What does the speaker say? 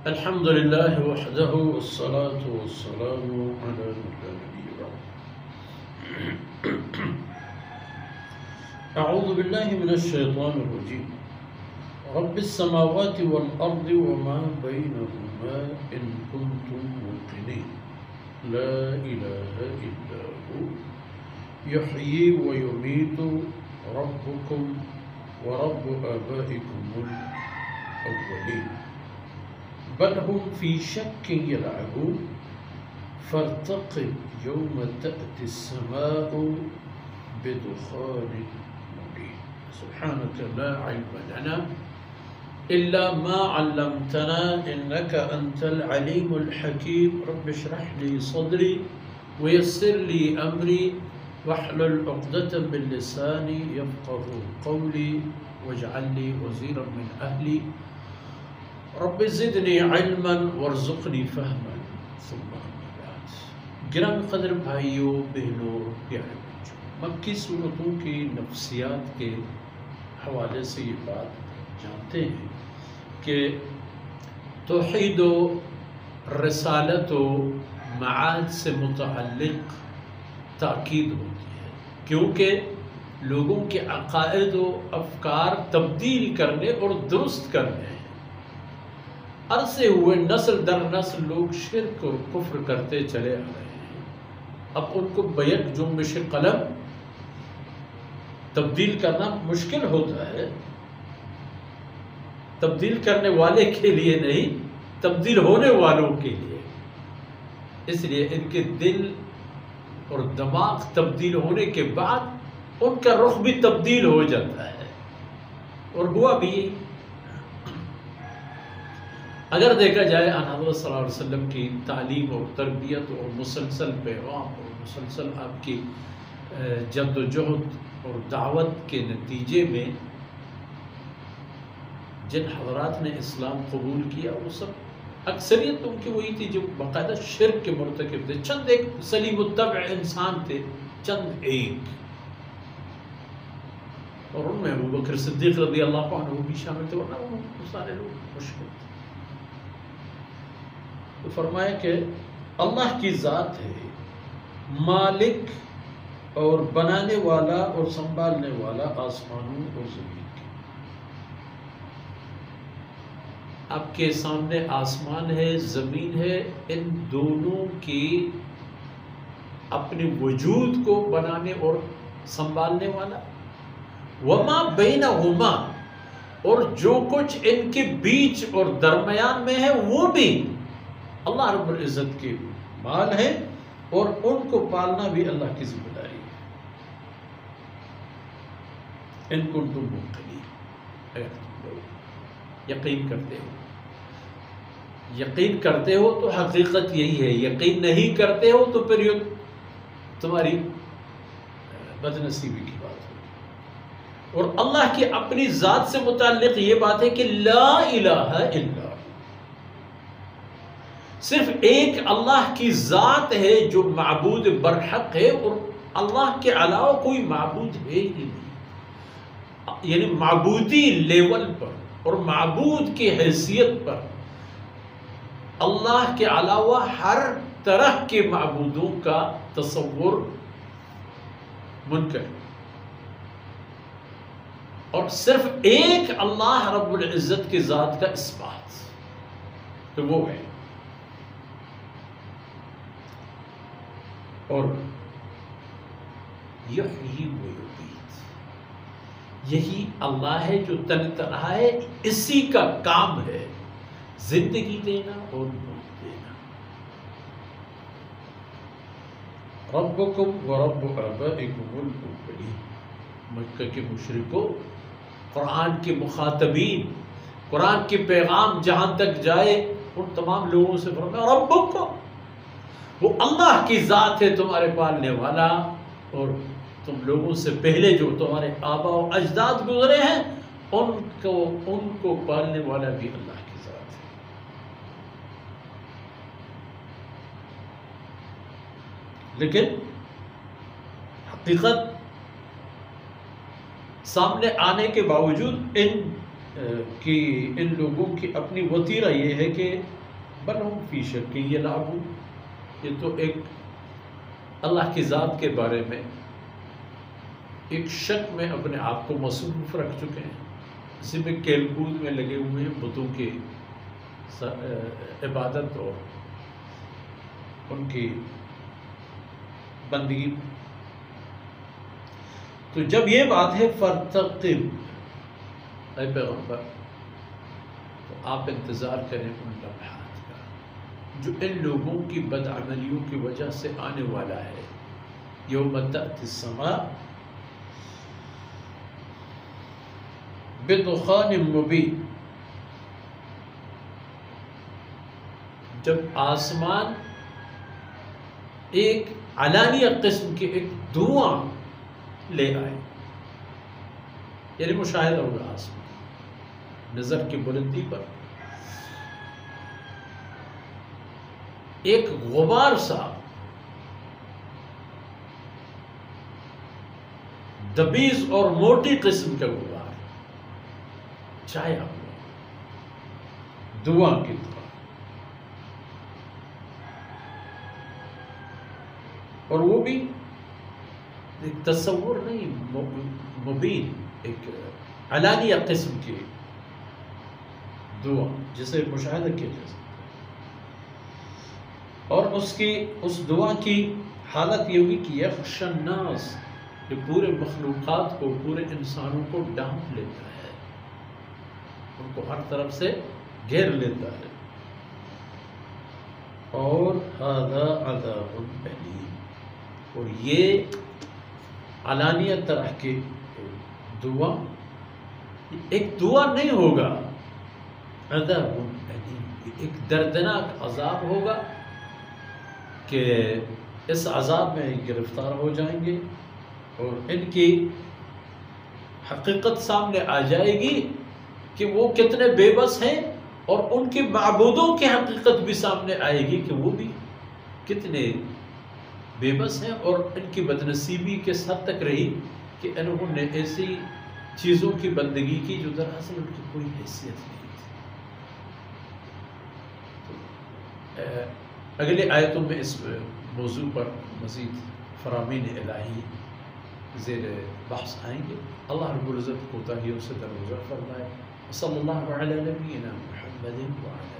الحمد لله وحده والصلاة والسلام على من لا نبي بعده. أعوذ بالله من الشيطان الرجيم. رب السماوات والأرض وما بينهما إن كنتم موقنين لا إله إلا هو يحيي ويميت ربكم ورب آبائكم الأولين بل هم في شك يلعبون فارتقب يوم تأتي السماء بدخان مبين. سبحانك لا علم لنا إلا ما علمتنا إنك أنت العليم الحكيم. رب اشرح لي صدري ويسر لي أمري واحلل عقدة من لساني يفقه قولي واجعل لي وزيرا من أهلي رب زدنی علما وارزقنی فہما ثم اما بعد. گرامی قدر بھائیوں بہنوں پیارے بچوں، مکی صورتوں کی نفسیات کے حوالے سے یہ بات جانتے ہیں کہ توحید و رسالت و معاد سے متعلق تاکید ہوتی ہے، کیونکہ لوگوں کے عقائد و افکار تبدیل کرنے اور درست کرنے ہیں. عرصے ہوئے نسل در نسل لوگ شرک اور کفر کرتے چلے آ رہے ہیں. اب ان کو بیک جنبش قلم تبدیل کرنا مشکل ہوتا ہے. تبدیل کرنے والے کے لیے نہیں، تبدیل ہونے والوں کے لیے. اس لیے ان کے دل اور دماغ تبدیل ہونے کے بعد ان کا رخ بھی تبدیل ہو جاتا ہے، اور ہوا بھی. اگر دیکھا جائے حضرت صلی اللہ علیہ وسلم کی تعلیم اور تربیت اور مسلسل پیغام اور مسلسل آپ کی جد و جہد اور دعوت کے نتیجے میں جن حضرات نے اسلام قبول کیا وہ سب اکثریت ان کی وہی تھی جو باقاعدہ شرک کے مرتکب تھے. چند ایک سلیم الطبع انسان تھے، چند ایک، اور ان میں ابو بکر صدیق رضی اللہ عنہ بھی شامل تھے، ورنہ وہ سارے لوگ مشکل تھے. تو فرمایا کہ اللہ کی ذات ہے، مالک اور بنانے والا اور سنبھالنے والا آسمانوں اور زمین کے. آپ کے سامنے آسمان ہے، زمین ہے، ان دونوں کی اپنے وجود کو بنانے اور سنبھالنے والا. وما بینہما، اور جو کچھ ان کے بیچ اور درمیان میں ہے وہ بھی اللہ رب العزت کے مال ہے، اور ان کو پالنا بھی اللہ کی ذمہ داری ہے. ان کنتم موقنین، اگر تم لوگ یقین کرتے ہو. یقین کرتے ہو تو حقیقت یہی ہے، یقین نہیں کرتے ہو تو پھر یہ تمہاری بدنصیبی کی بات ہوگی. اور اللہ کی اپنی ذات سے متعلق یہ بات ہے کہ لا الہ الا، صرف ایک اللہ کی ذات ہے جو معبود برحق ہے، اور اللہ کے علاوہ کوئی معبود ہے ہی نہیں. یعنی معبودی لیول پر اور معبود کی حیثیت پر اللہ کے علاوہ ہر طرح کے معبودوں کا تصور منکر، اور صرف ایک اللہ رب العزت کی ذات کا اثبات، تو وہ ہے. اور یحیی و یمیت، یہی اللہ ہے جو تن تنہا ہے، اسی کا کام ہے زندگی دینا اور موت دینا. ربکم ورب آبائکم الاولین، مکہ کے مشرکوں، قرآن کے مخاطبین، قرآن کے پیغام جہاں تک جائے ان تمام لوگوں سے فرمایا ربکم، وہ اللہ کی ذات ہے تمہارے پالنے والا، اور تم لوگوں سے پہلے جو تمہارے آبا و اجداد گزرے ہیں ان کو پالنے والا بھی اللہ کی ذات ہے. لیکن حقیقت سامنے آنے کے باوجود ان کہ ان لوگوں کی اپنی وتیرہ یہ ہے کہ بل ہم فی شک یلعبون، یہ تو ایک اللہ کی ذات کے بارے میں ایک شک میں اپنے آپ کو مصروف رکھ چکے ہیں، اسی میں کھیل کود میں لگے ہوئے ہیں، بتوں کی عبادت اور ان کی بندگی۔ تو جب یہ بات ہے فارتقب، اے پیغمبر، تو آپ انتظار کریں ان لمحات کا جو ان لوگوں کی بدعملیوں کی وجہ سے آنے والا ہے۔ یوم تأتی السماء بدخان مبین، جب آسمان ایک علانیہ قسم کے ایک دھواں لے آئے، یعنی مشاہدہ ہوگا آسمان نظر کی بلندی پر ایک غبار سا دبیز اور موٹی قسم کا غبار چھایا ہوا دھواں کی طرح، اور وہ بھی ایک تصور نہیں، مبین، ایک علانیہ قسم کی دعا جسے مشاہدہ کیا جا سکتا ہے۔ اور اس دعا کی حالت یہ ہوگی کہ یغشی الناس، یہ پورے مخلوقات کو، پورے انسانوں کو ڈھانپ لیتا ہے، ان کو ہر طرف سے گھیر لیتا ہے۔ اور ھذا عذاب الیم، اور یہ علانیہ طرح کی دعا ایک دعا نہیں ہوگا، عذاب الیم، ایک دردناک عذاب ہوگا کہ اس عذاب میں گرفتار ہو جائیں گے اور ان کی حقیقت سامنے آ جائے گی کہ وہ کتنے بے بس ہیں، اور ان کے معبودوں کی حقیقت بھی سامنے آئے گی کہ وہ بھی کتنے بے بس ہیں، اور ان کی بدنصیبی کس حد تک رہی کہ انہوں نے ایسی چیزوں کی بندگی کی جو دراصل ان کی کوئی حیثیت نہیں تھی۔ اگلے آیتوں میں اس موضوع پر مزید فرامین الہی زیر بحث آئیں گے۔ اللہ رب العزت کوتاہیوں سے درگزر فرمائے۔ صلی اللہ علی نبینا محمد وعلی